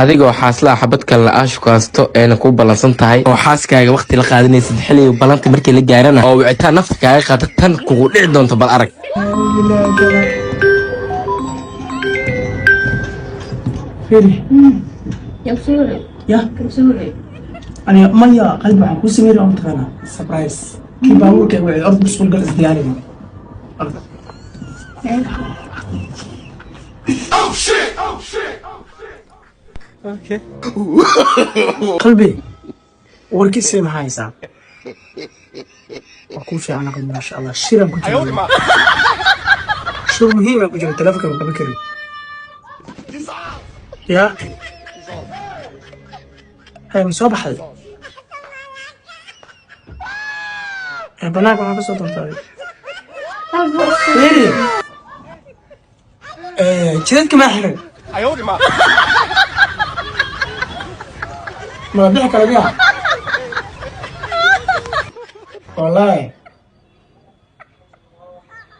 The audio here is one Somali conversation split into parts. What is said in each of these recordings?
adigoo xaaslaa xabad kale la aashukaasto eena ku balansan tahay oo xaaskaaga waqti la qaadanaysid xilliga balanta markii la gaarana oo wicitaan nafta kaaga qaata tan kugu dhici doonto bal arag فيري يا أنا مية قلب عن كل سمير أو تغنى سبرايز كي باور كي وعي أرض بسكول قرص ديالي أرض أوكي قلبي وركي سيم هاي سام وكل شيء أنا قلبي ما شاء الله الشيرة كنت شو مهمة كنت تلفكر وقبكري يا هاي مصباح هاي بناك ما بس وطن طاري كذلك ما حرق ما ضحك على بيها والله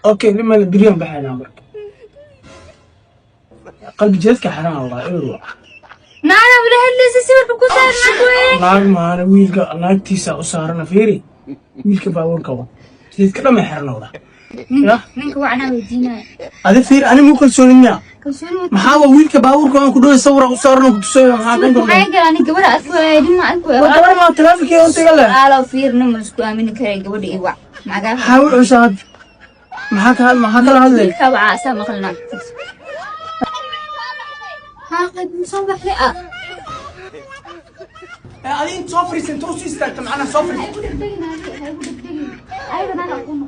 اوكي لما البريون بحال عمرك قلبي جلدك حرام والله ايوه نانا ولا هلا سيور بكوسار نقوي ناق ما انا ويلك ناقتيسا اسارنا فيري ويلك باورك وا جلدك دم حرنا والله يا منك وعنا ودينا هذا فير انا مو كلسونيا كلسون maxaa wiilka baabuurka aan ku dhaw sawir u saarno ku tusay maxaa kan doonaa maxay galaan gabadha asoo dhima adku wadada ma traffic oo taga leh alo fiirno ma isku aamin karay gabadha iyo wax maga xaawil cusad maxaa kala hadlay ka waasa maqalna ها قد مصبح لي adin sofri centro si istaagta macna sofri ايوه انا اقول